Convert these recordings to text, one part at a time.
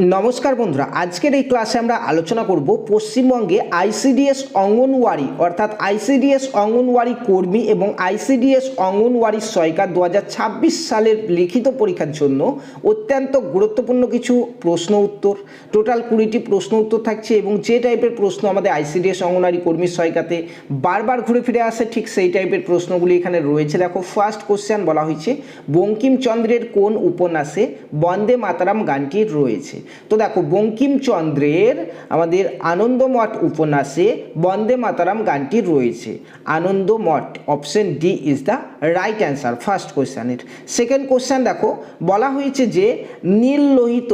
নমস্কার বন্ধুরা, আজকের এই ক্লাসে আমরা আলোচনা করব পশ্চিমবঙ্গে আইসিডিএস অঙ্গনওয়াড়ি অর্থাৎ আইসিডিএস অঙ্গনওয়াড়ি কর্মী এবং আইসিডিএস অঙ্গনওয়াড়ি সহায়িকা 2026 সালের লিখিত পরীক্ষার জন্য অত্যন্ত গুরুত্বপূর্ণ কিছু প্রশ্ন উত্তর। টোটাল 20টি প্রশ্ন উত্তর থাকছে এবং যে টাইপের প্রশ্ন আমাদের আইসিডিএস অঙ্গনওয়াড়ি কর্মী সহায়িকাতে বারবার ঘুরে ফিরে আসে, ঠিক সেই টাইপের প্রশ্নগুলি এখানে রয়েছে। দেখো, ফার্স্ট কোশ্চেন বলা হয়েছে বঙ্কিমচন্দ্রের কোন উপন্যাসে বন্দে মাতরম গানটি রয়েছে। তো দেখো, বঙ্কিমচন্দ্রের আমাদের আনন্দমঠ উপন্যাসে বন্দে মাতরম গানটি রয়েছে। Anandamath, option D is the right answer first কোশ্চেনের। সেকেন্ড কোশ্চেন দেখো, বলা হয়েছে যে নীল লোহিত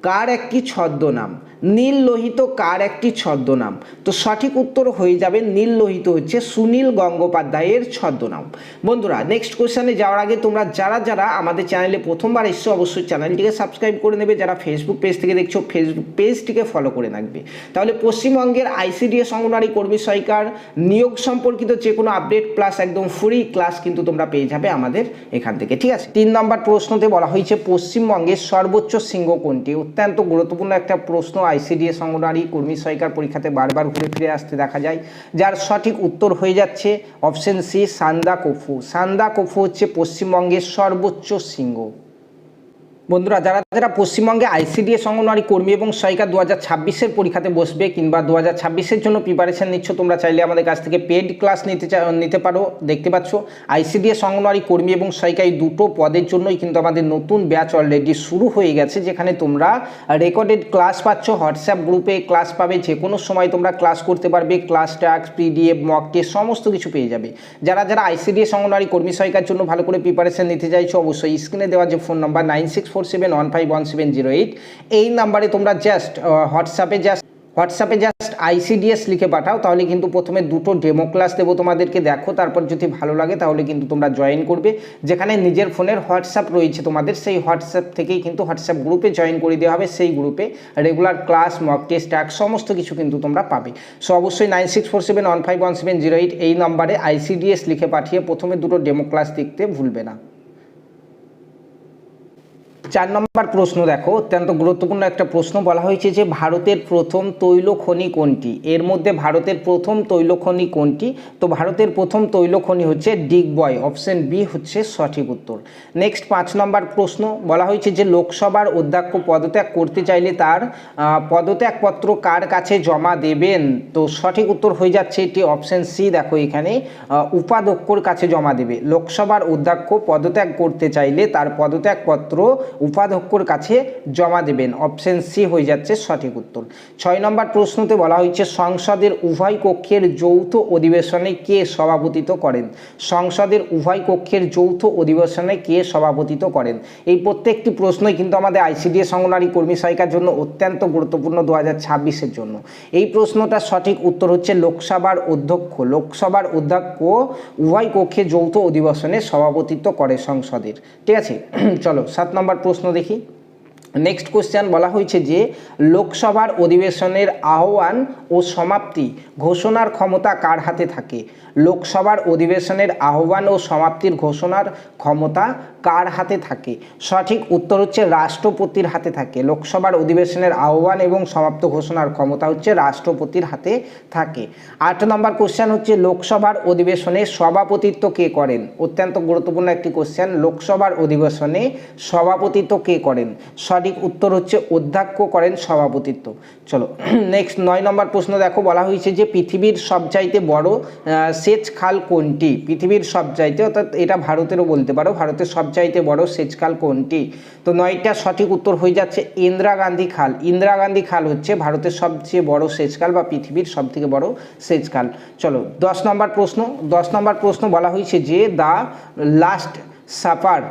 কার একটি ছদ্মনাম। নীল লোহিত কার একটি ছদ্মনাম? তো সঠিক উত্তর হয়ে যাবে নীল লোহিত হচ্ছে সুনীল গঙ্গোপাধ্যায়ের ছদ্মনাম। বন্ধুরা, নেক্সট কোশ্চেনে যাওয়ার আগে তোমরা যারা আমাদের চ্যানেলে প্রথমবার এসছো অবশ্যই চ্যানেলটিকে সাবস্ক্রাইব করে নেবে। যারা ফেসবুক পেজ থেকে দেখছো ফেসবুক পেজটিকে ফলো করে রাখবে। তাহলে পশ্চিমবঙ্গের আইসিডিএস অঙ্গনওয়াড়ি কর্মী সহায়িকার নিয়োগ সম্পর্কিত যে কোনো আপডেট প্লাস একদম ফ্রি ক্লাস কিন্তু তোমরা পেয়ে যাবে আমাদের এখান থেকে, ঠিক আছে। 3 নম্বর প্রশ্নতে বলা হয়েছে পশ্চিমবঙ্গের সর্বোচ্চ শৃঙ্গ কোনটি? অত্যন্ত গুরুত্বপূর্ণ একটা প্রশ্ন। আইসিডিএস অঙ্গনওয়াড়ি কর্মী সহায়িকার পরীক্ষাতে বারবার ঘুরে ফিরে আসতে দেখা যায়। যার সঠিক উত্তর হয়ে যাচ্ছে অপশন সি, সান্দাকফু। সান্দাকফু হচ্ছে পশ্চিমবঙ্গের সর্বোচ্চ শৃঙ্গ। বন্ধুরা, যারা পশ্চিমবঙ্গে আইসিডিএস অঙ্গনওয়াড়ি কর্মী এবং সহায়িকা 2026-এর পরীক্ষাতে বসবে কিংবা 2026-এর জন্য প্রিপারেশন নিচ্ছ, তোমরা চাইলে আমাদের কাছ থেকে পেড ক্লাস নিতে পারো। দেখতে পাচ্ছ আইসিডিএস অঙ্গনওয়াড়ি কর্মী এবং সহায়িকা এই দুটো পদের জন্যই কিন্তু আমাদের নতুন ব্যাচ অলরেডি শুরু হয়ে গেছে, যেখানে তোমরা রেকর্ডেড ক্লাস পাচ্ছ, হোয়াটসঅ্যাপ গ্রুপে ক্লাস পাবে, যে কোনো সময় তোমরা ক্লাস করতে পারবে। Class task, PDF, mock test সমস্ত কিছু পেয়ে যাবে। যারা আইসিডিএস অঙ্গনওয়াড়ি কর্মী সহায়িকার জন্য ভালো করে প্রিপারেশন নিতে চাইছো, অবশ্যই স্ক্রিনে দেওয়া যে ফোন নাম্বার 9647151708 এই নাম্বারে তোমরা জাস্ট হোয়াটসঅ্যাপে জাস্ট আইসিডিএস লিখে পাঠাও। তাহলে কিন্তু প্রথমে দুটো ডেমো ক্লাস দেবো তোমাদেরকে, দেখো, তারপর যদি ভালো লাগে তাহলে কিন্তু তোমরা জয়েন করবে। যেখানে নিজের ফোনের হোয়াটসঅ্যাপ রয়েছে তোমাদের, সেই হোয়াটসঅ্যাপ থেকেই কিন্তু হোয়াটসঅ্যাপ গ্রুপে জয়েন করে দেওয়া হবে। সেই গ্রুপে regular class, mock test, tag সমস্ত কিছু কিন্তু তোমরা পাবে। সো অবশ্যই 9647151708 এই নাম্বারে আইসিডিএস লিখে পাঠিয়ে প্রথমে দুটো ডেমো ক্লাস দেখতে ভুলবে না। 4 নম্বর প্রশ্ন দেখো, অত্যন্ত গুরুত্বপূর্ণ একটা প্রশ্ন। বলা হয়েছে যে ভারতের প্রথম তৈল খনি কোনটি? এর মধ্যে ভারতের প্রথম তৈল খনি কোনটি? তো ভারতের প্রথম তৈল খনি হচ্ছে ডিগবয়, অপশন বি হচ্ছে সঠিক উত্তর। নেক্সট 5 নম্বর প্রশ্ন, বলা হয়েছে যে লোকসভার অধ্যক্ষ পদত্যাগ করতে চাইলে তার পদত্যাগপত্র কার কাছে জমা দেবেন? তো সঠিক উত্তর হয়ে যাচ্ছে এটি অপশন সি। দেখো, এখানে উপাধ্যক্ষর কাছে জমা দেবে। লোকসভার অধ্যক্ষ পদত্যাগ করতে চাইলে তার পদত্যাগপত্র উপাধ্যক্ষর কাছে জমা দেবেন, অপশন সি হয়ে যাচ্ছে সঠিক উত্তর। 6 নম্বর প্রশ্নতে বলা হয়েছে সংসদের উভয় কক্ষের যৌথ অধিবেশনে কে সভাপতিত্ব করেন? সংসদের উভয় কক্ষের যৌথ অধিবেশনে কে সভাপতিত্ব করেন? এই প্রত্যেকটি প্রশ্নই কিন্তু আমাদের আইসিডিএস অঙ্গনওয়াড়ি কর্মী সহায়িকার জন্য অত্যন্ত গুরুত্বপূর্ণ 2026-এর জন্য। এই প্রশ্নটার সঠিক উত্তর হচ্ছে লোকসভার অধ্যক্ষ। লোকসভার অধ্যক্ষ উভয় কক্ষে যৌথ অধিবেশনে সভাপতিত্ব করে সংসদের, ঠিক আছে। চলো 7 নম্বর প্রশ্ন দেখি। নেক্সট কোশ্চেন বলা হয়েছে যে লোকসভার অধিবেশনের আহ্বান ও সমাপ্তি ঘোষণার ক্ষমতা কার হাতে থাকে? লোকসভার অধিবেশনের আহ্বান ও সমাপ্তির ঘোষণার ক্ষমতা কার হাতে থাকে? সঠিক উত্তর হচ্ছে রাষ্ট্রপতির হাতে থাকে। লোকসভার অধিবেশনের আহ্বান এবং সমাপ্ত ঘোষণার ক্ষমতা হচ্ছে রাষ্ট্রপতির হাতে থাকে। 8 নম্বর কোশ্চেন হচ্ছে লোকসভার অধিবেশনে সভাপতিত্ব কে করেন? অত্যন্ত গুরুত্বপূর্ণ একটি কোশ্চেন। লোকসভার অধিবেশনে সভাপতিত্ব কে করেন? সঠিক উত্তর হচ্ছে অধ্যক্ষ করেন সভাপতিত্ব। চলো নেক্সট 9 নম্বর প্রশ্ন দেখো, বলা হয়েছে যে পৃথিবীর সবচাইতে বড় সেচ খাল কোনটি? পৃথিবীর সবচাইতে, অর্থাৎ এটা ভারতেরও বলতে পারো, ভারতের সবচাইতে বড় সেচ খাল কোনটি? তো 9টা সঠিক উত্তর হয়ে যাচ্ছে ইন্দিরা গান্ধী খাল। ইন্দিরা গান্ধী খাল হচ্ছে ভারতের সবচেয়ে বড় সেচ খাল বা পৃথিবীর সবথেকে বড় সেচ খাল। চলো 10 নম্বর প্রশ্ন। 10 নম্বর প্রশ্ন বলা হয়েছে যে দ্য লাস্ট সাপার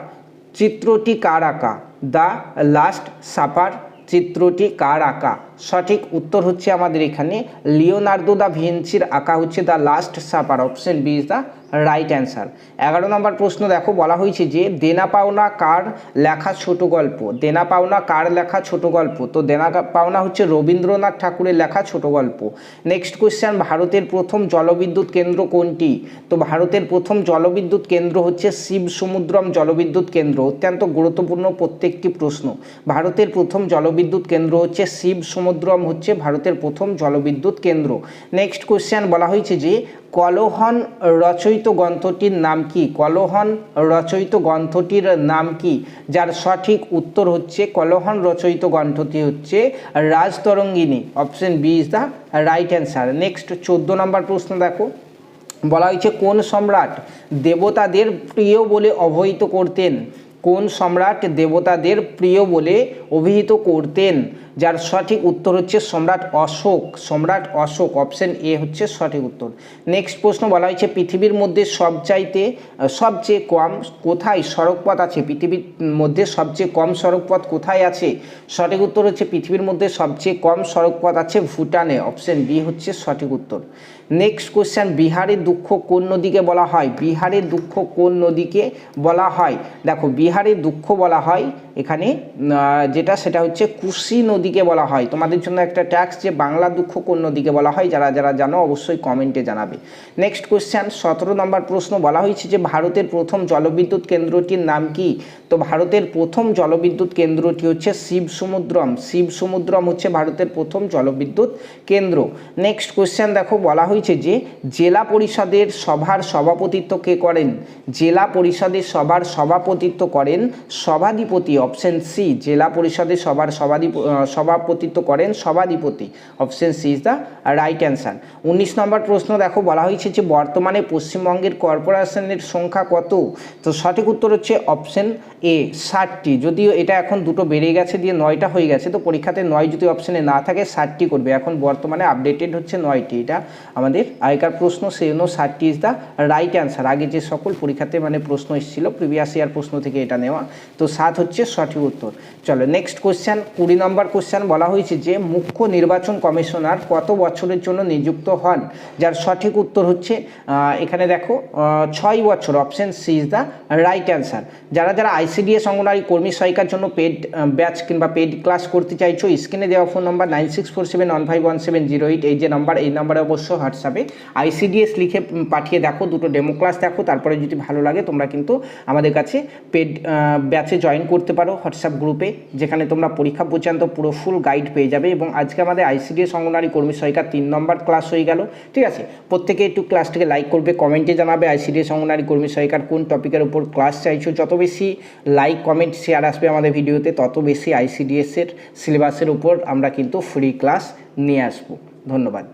চিত্রটি কার আঁকা? দ্য লাস্ট সাপার চিত্রটি কার আঁকা? সঠিক উত্তর হচ্ছে আমাদের এখানে লিওনার্দো দা ভিঞ্চির আঁকা হচ্ছে the last supper, option B is the right answer. 11 number প্রশ্ন দেখো, বলা হয়েছে যে দেনা পাওনা কার লেখা ছোট গল্প, দেনা পাওনা কার লেখা ছোট গল্প, তো দেনা পাওনা হচ্ছে রবীন্দ্রনাথ ঠাকুরের লেখা ছোট গল্প। নেক্সট কোয়েশ্চেন, ভারতের প্রথম জলবিদ্যুৎ কেন্দ্র কোনটি, তো ভারতের প্রথম জলবিদ্যুৎ কেন্দ্র হচ্ছে শিবসমুদ্রম জলবিদ্যুৎ কেন্দ্র। অত্যন্ত গুরুত্বপূর্ণ প্রত্যেকটি প্রশ্ন। ভারতের প্রথম জলবিদ্যুৎ কেন্দ্র হচ্ছে শিবসমুদ্রম, হচ্ছে ভারতের প্রথম জলবিদ্যুৎ কেন্দ্র। নেক্সট কোয়েশ্চেন, বলা হয়েছে যে কলহন রচয়িত গ্রন্থটির নাম কি, কলহন রচয়িত গ্রন্থটির নাম কি, যার সঠিক উত্তর হচ্ছে কলহন রচয়িত গ্রন্থটি হচ্ছে Rajatarangini, option B is the right answer. Next 14 number প্রশ্ন দেখো, বলা হয়েছে কোন সম্রাট দেবতাদের প্রিয় বলে অভিহিত করতেন, কোন সম্রাট দেবতাদের প্রিয় বলে অভিহিত করতেন, যার সঠিক উত্তর হচ্ছে সম্রাট অশোক, সম্রাট অশোক, অপশন এ হচ্ছে সঠিক উত্তর। নেক্সট প্রশ্ন, বলা হয়েছে পৃথিবীর মধ্যে সবচেয়ে কম কোথায় সড়কপথ আছে, পৃথিবীর মধ্যে সবচেয়ে কম সড়কপথ কোথায় আছে, সঠিক উত্তর হচ্ছে পৃথিবীর মধ্যে সবচেয়ে কম সড়কপথ আছে ভুটানে, অপশন বি হচ্ছে সঠিক উত্তর। নেক্সট কোশ্চেন, বিহারের দুঃখ কোন নদীকে বলা হয়, বিহারের দুঃখ কোন নদীকে বলা হয়, দেখো বিহারের দুঃখ বলা হয় এখানে যেটা সেটা হচ্ছে কুশি নদীকে বলা হয়। তোমাদের জন্য একটা ট্যাক্স যে বাংলা দুঃখ কোন নদীকে বলা হয়, যারা যারা জানো অবশ্যই কমেন্টে জানাবে। নেক্সট কোশ্চেন 17 নম্বর প্রশ্ন, বলা হয়েছে যে ভারতের প্রথম জলবিদ্যুৎ কেন্দ্রটির নাম কি, তো ভারতের প্রথম জলবিদ্যুৎ কেন্দ্রটি হচ্ছে শিবসমুদ্রম, শিবসমুদ্রম হচ্ছে ভারতের প্রথম জলবিদ্যুৎ কেন্দ্র। নেক্সট কোশ্চেন দেখো, বলা হয়েছে যে জেলা পরিষদের সভার সভাপতিত্ব কে করেন, জেলা পরিষদের সভার সভাপতিত্ব করেন সভাধিপতি, অপশন সি, জেলা পরিষদের সভার সভাপতিত্ব করেন সভাধিপতি, option C is the right answer. 19 number প্রশ্ন দেখো, বলা হয়েছে যে বর্তমানে পশ্চিমবঙ্গের কর্পোরেশনের সংখ্যা কত, তো সঠিক উত্তর হচ্ছে অপশন এ 60টি, যদিও এটা এখন দুটো বেড়ে গেছে দিয়ে 9টা হয়ে গেছে, তো পরীক্ষাতে 9 যদি অপশনে না থাকে 60টি করবে, এখন বর্তমানে আপডেটেড হচ্ছে 9টি, এটা আমাদের আগেকার প্রশ্ন, সেই জন্য 60টি ইজ দ্য রাইট অ্যান্সার। আগে যে সকল পরীক্ষাতে মানে প্রশ্ন এসেছিল প্রিভিয়াস ইয়ার প্রশ্ন থেকে এটা নেওয়া, তো 7 হচ্ছে সঠিক উত্তর। চলো নেক্সট কোশ্চেন, 20 নম্বর কোশ্চেন, বলা হয়েছে যে মুখ্য নির্বাচন কমিশনার কত বছরের জন্য নিযুক্ত হন, যার সঠিক উত্তর হচ্ছে এখানে দেখো 6 বছর, option C is the right answer. যারা যারা আইসিডিএস অঙ্গনওয়াড়ি কর্মী সহায়িকার জন্য পেড ব্যাচ কিংবা পেড ক্লাস করতে চাইছো, স্ক্রিনে দেওয়া ফোন নাম্বার 9647151708, এই যে নাম্বার, এই নাম্বারে অবশ্যই হোয়াটসঅ্যাপে আইসিডিএস লিখে পাঠিয়ে দেখো, দুটো ডেমো ক্লাস দেখো, তারপরে যদি ভালো লাগে তোমরা কিন্তু আমাদের কাছে পেড ব্যাচে জয়েন করতে পারো হোয়াটসঅ্যাপ গ্রুপে, যেখানে তোমরা পরীক্ষা পর্যন্ত পুরো ফুল গাইড পেয়ে যাবে। এবং আজকে আমাদের আইসিডিএস অঙ্গনওয়াড়ি কর্মী সহায়িকার 3 নম্বর ক্লাস হয়ে গেল, ঠিক আছে। প্রত্যেকে একটু ক্লাসটিকে লাইক করবে, কমেন্টে জানাবে আইসিডিএস অঙ্গনওয়াড়ি কর্মী সহায়িকার কোন টপিকের উপর ক্লাস চাইছো। যত বেশি লাইক কমেন্ট শেয়ার আসবে আমাদের ভিডিওতে, তত বেশি আইসিডিএসের সিলেবাসের উপর আমরা কিন্তু ফ্রি ক্লাস নিয়ে আসবো। ধন্যবাদ।